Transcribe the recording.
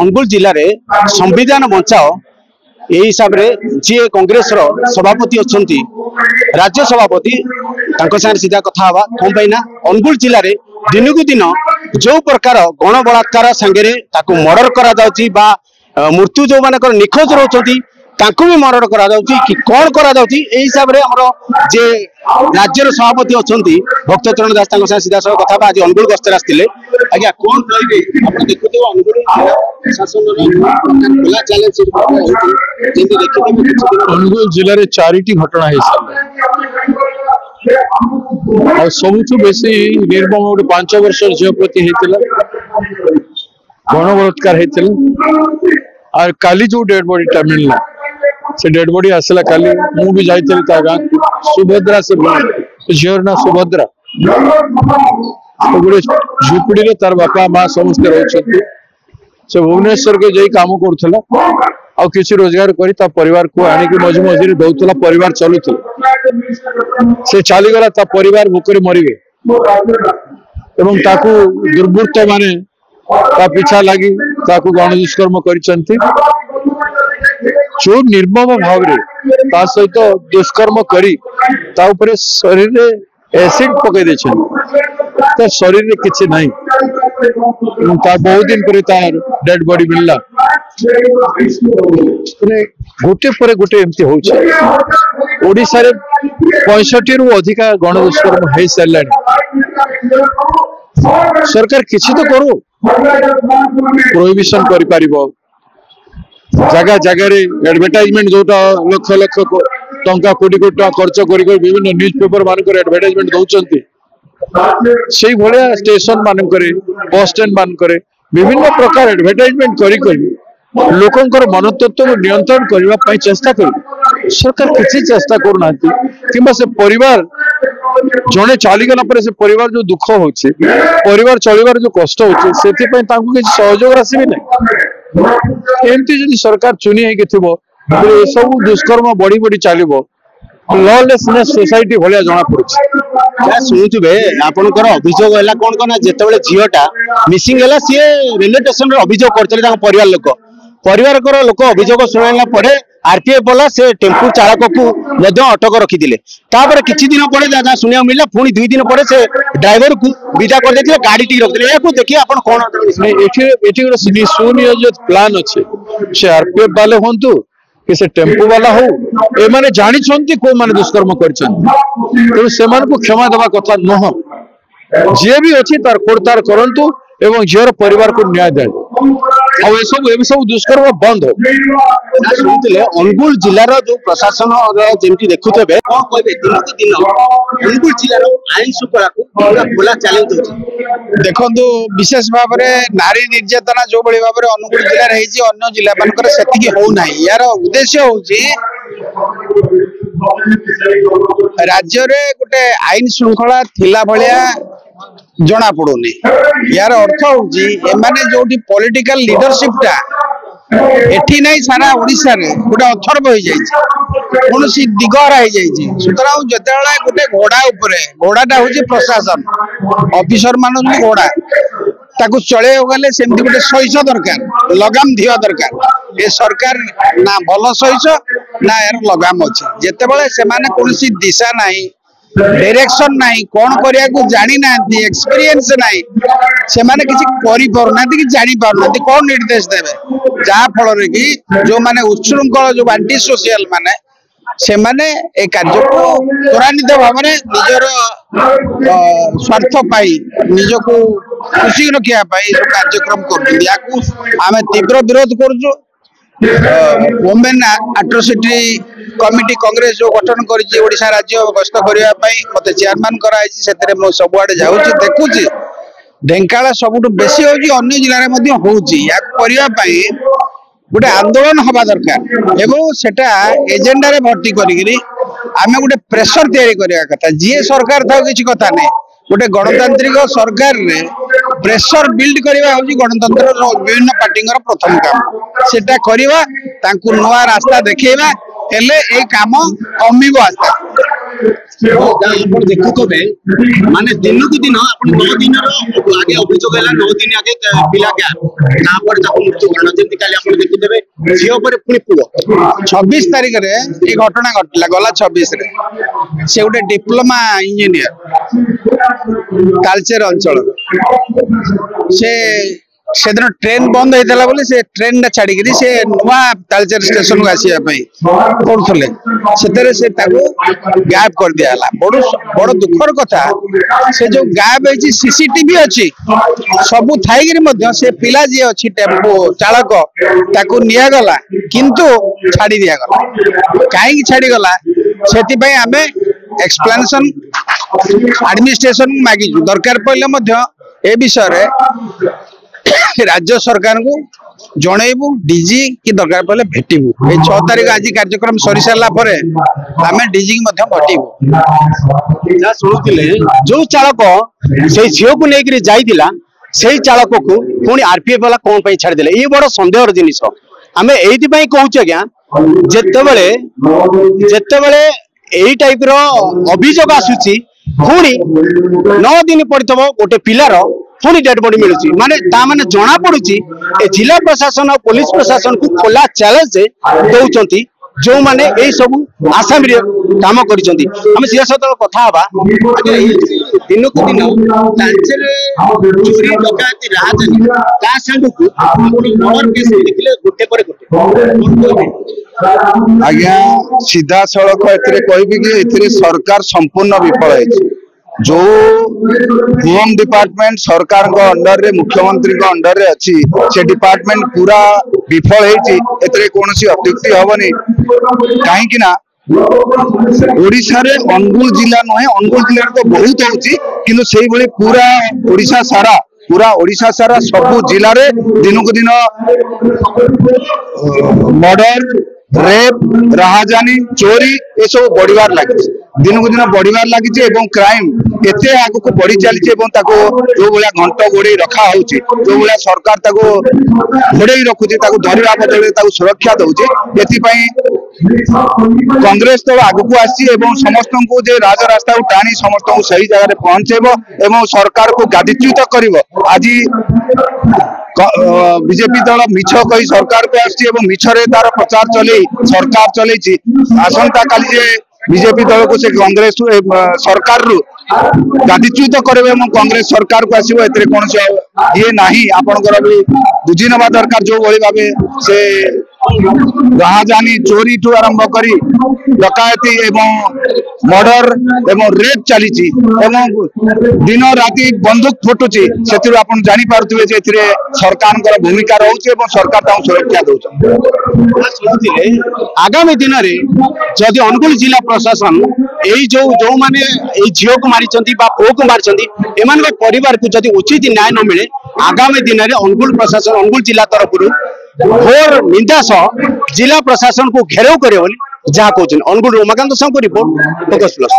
अनुगुल जिले में संविधान बचाओ यही हिसाब से जी कांग्रेस सभापति अच्छा राज्य सभापति सीधा कथा हवा कौन पाई ना अनुगुल जिले में दिन को दिन जो प्रकार गण बलात्कार सांगे मर्डर करा मृत्यु जो मान निखोज रोचती भी मर्डर करा कि कौन करा हिसाब से आम जे राज्यर सभापति अच्छा भक्तचरण दास सीधा सब कथा आज अनुगुल गस्तर आसते आज्ञा कौन कहे देखुए अनुगुल खोला चैलेंज अनुगुल जिले में 4टी घटना है सबुठ बेसी निर्मम गोटे 5 वर्ष झील प्रति गण बलात्कार और काली जो डेड बॉडीटा मिलला से डेड बॉडी आसला काली मु भी जाइतली ता गां सुभद्रा से झीर ना सुभद्रा गोटे झुपड़ी रे तार बापा माँ समस्त रहते से भुवनेश्वर के जाई काम करथला आ किसी रोजगार करी ता परिवार को आने की मझी मझी दउतला परिवार चलुथला से चली गला ता परिवार भूखरे मरिगे एवं ताकू दुर्बृत्त माने ता पीछा लगी ताकू गण दुष्कर्म करिसंती जो निर्मम भाव रे ता सहित दुष्कर्म करी ता ऊपर शरीर रे एसिड पकई देछन ता शरीर रे किछि नाही ता बहुत दिन पर तार डेड बॉडी मिलला गोटे पर गोटे एमती होउछ ओडिसा रे 65 रु अधिका गण दुष्कर्म हे सारलानी सरकार किछि तो करू प्रोहिबिशन करि पारिबो जगह जगह रे एडवर्टाइजमेंट जोटा लक्ष लक्ष टंका कोटी कोटी टंका खर्च करी विभिन्न न्यूज पेपर मान एडवर्टाइजमेंट दौरान से भाया स्टेशन मान बस स्टैंड मान विभिन्न प्रकार एडवर्टाइजमेंट करी लोकंकर मनोतत्व को नियंत्रण करने चेष्टा कर सरकार किसी चेष्टा करना कि से परिवार जड़े चलीगला से परिवार जो दुख हो परिवार चलबार जो कष्ट हो सहयोग राशि भी नहीं एमती जब सरकार चुनी है सब दुष्कर्म बढ़ी बढ़ी चलो लॉलेसनेस सोसाइटी भाया जना पड़ा शुणुवे आपंकर अभियोग है कौन कौन जिते झीटा मिसिंग है सी रेलवे स्टेशन अभियोग कर परिवार लोक अभियोग शुणा पर आरटीएफ वाला से टेम्पू चालक को अटक रखी किसी दिन पर शुणा मिला पुणी 2 दिन पर से ड्राइवर को विदा कर गाड़ी टी रखते देखिए आप कौन गोटे सुनियोजित प्लान अच्छे से आरपीएफ वाले हूँ कि से टेम्पू वाला हो एमाने जानी को माने दुष्कर्म कर क्षमा देवा कथा नुह जी भी अच्छी तार कोड़तार करंतु एवं झीर परिवार को न्याय दे सब दुष्कर्म बंद हो शुणुले अनुगुल जिलार जो प्रशासन जमी देखुए कौन कहे दिन को दिन अनुगुल जिलार आईन श्रृंखला को खोला चैलेंज होती देखो विशेष भाव में नारी निर्यातना जो भाई भाव में अनुगुल जिले अन्य जिला मानक से होना यार उद्देश्य हूँ राज्य रे गोटे आईन श्रृंखला थिला भलिया जना पड़ुनी यार अर्थ होने जो पॉलिटिकल लीडरशिप टा एठी नहीं सारा ओडिशा रे गोटे अथर्व हो जाए कौन दिगहरा हो सुतरा जिते गोटे घोड़ा उपरे घोड़ाटा हूँ प्रशासन ऑफिसर मान घोड़ा ताकू चले गले सेमती गोटे सहिष दरकार लगाम धिवा दरकार ये सरकार ना भल सहिष ना यार लगाम अच्छे जिते से कौन दिशा नहीं डायरेक्शन नहीं कौन करिया को जानी ना एक्सपीरियंस नहीं से माने किसी करि पारना कि जानी पारना कौन निर्देश देवे जहाँ फल कि जो माने उच्छृंखल जो एंटी सोशल माने से माने ए कार्य को त्वरान्वित भाव में निजर स्वार्थ पाई निज को खुशी रखा कार्यक्रम कर तीव्र विरोध करुचु वुमेन एट्रोसिटी कमिटी कांग्रेस जो गठन करिसा राज्य गस्त करने मत चेयरमैन कराई सबुआड़े जाऊँगी देखुची ढेंकाला सबुठ बेसी होन्य जिले में गोटे आंदोलन हवा दरकार एवं सेटा एजेंडा रे भर्ती करी आम गोटे प्रेसर तैयारी करने कथा जी सरकार था किसी कथा नहीं गोटे गणतांत्रिक सरकार रे प्रेसर बिल्ड करवा हूँ गणतंत्र विभिन्न पार्टी प्रथम काम सेटा करवा नुआ रास्ता देखा हेले ए काम कमिब आस्ता ଆପଣ ଦେଖୁଥିବେ ମାନେ ଦିନକୁ ଦିନ ଆପଣ 9 ଦିନର ଆगे ଅଭିଯୋଗ ହେଲା 9 ଦିନ ଆगे ପିଲା ଗ୍ୟାପ ତାପରେ ତାକୁ ମୃତ୍ୟୁବରଣ ଯେମିତି କାଲି ଆପଣ ଦେଖୁଥିବେ ଝିଅ ପରେ ପୁଣି ପୁଅ 26 ତାରିଖରେ এই ঘটনা ঘটিলা গলা 26 রে সে গোটে ডিপ্লোমা ইঞ্জিনিयर তালচের অঞ্চল সে সেদিন ট্রেন বন্ধ হয়েছিল বলে সে ট্রেনটা ছাড়িকি সে নূয়া তালচের স্টেশন কু আসিয়া করুলে সেতরে সে তাকে গায়েব করে দিয়া হলা বড় দুঃখর কথা সে যে গায়েব হয়েছি সিসিটিভি অছি সবু থাইকি মধ্য সে পিলা যে অছি টেম্পো চালক তাকে নিয়াগলা কিন্তু ছাড়ি দিয়াগলা কাহিଁକି ଛାଡ଼ିଗଲା ସେଥିପାଇଁ ଆମେ ଏକ୍ସପ୍ଲାନେସନ ଆଡମିନିଷ୍ଟ୍ରେସନ ମାଗିଛୁ ଦରକାର ପଡ଼ିଲେ ମଧ୍ୟ ଏ ବିଷୟରେ राज्य सरकार को जनइबू डीजी की दरकार पड़े भेटू ये 6 तारीख आज कार्यक्रम सरी सारा आम डीजी की भेटू शुणुले जो चालक से झील को लेकर जाइला से चालक को पुणी आरपीएफ वाला कौन छाड़दे ये बड़ सन्देह जिनिस आम ये कहूँ आज्ञा जितेबले यही टाइप अभियोग आसूची पुणी 9 दिन पड़ता गोटे पिलार पुणी डेड बॉडी मिलूची माने ता माने जना पड़ुची ए जिला प्रशासन और पुलिस प्रशासन को खोला चैलेंज दउचंती जो माने ए सब आसाम रे काम करिसंती हम सिया सत कथा हबा दिन को दिन तांचर चोरी डकायती राजनी ता संग को मोर केस देखले गुटे पर गुटे आज्ञा सीधा सड़क एतरे कहबी कि एतरे सरकार संपूर्ण विफल है जो होम डिपार्टमेंट सरकार अंडर रे मुख्यमंत्री अंडर रे अच्छी से डिपार्टमेंट पूरा विफल है कौन अत्युक्ति हेनी कहीं ओडिशा रे अनुगुल जिला नुहे अनुगुल जिले तो बहुत होची किंतु सेही भली पूरा ओडिशा सारा सबु जिले रे दिन को दिन मर्डर रेप राहाजानी चोरी ये सब बढ़िबार लगी दिन को दिन बढ़िबार लगी क्राइम एते आगु को बढ़ी चली जो भाया घंट गोड़े रखा होची जो भाया सरकार घोड़े रखुचे धरवा बदल सुरक्षा दौचे कांग्रेस दल आगु को आसी समस्त को राजरास्ता को टाणी समस्त को सही जगह पहुंचेब एवं सरकार को गादीच्युत कर आज बीजेपी दल मिछ कही सरकार को आसी मिछरे तार प्रचार चले सरकार चलई आसंता काली जे बीजेपी दल को से कांग्रेस सरकार रु गादीच्युत करे कांग्रेस सरकार को आसो ए कौन ये नहीं आपणकर भी बुझी नवा दरकार जो भाई भाव से राहाजानी चोरी ठू आरंभ करी डकायती एवं मर्डर एवं रेप चली दिन राति बंदूक फुटुची से जानी पारुथिबे जे एथिरे सरकार भूमिका रहुचे एवं सरकार सुरक्षा दउछन आगामी दिन रे जदि अनुगुल जिला प्रशासन यही जो माने झील को मारी पुओ को मारी एम परिवार को जदि उचित न्याय न मिले आगामी दिन में अनुगुल प्रशासन अनुगुल जिला तरफ घोर निंदा सह जिला प्रशासन को घेराव करे जहाँ कहते अनुगुल उमाकांत साहू को रिपोर्ट फोकस प्लस।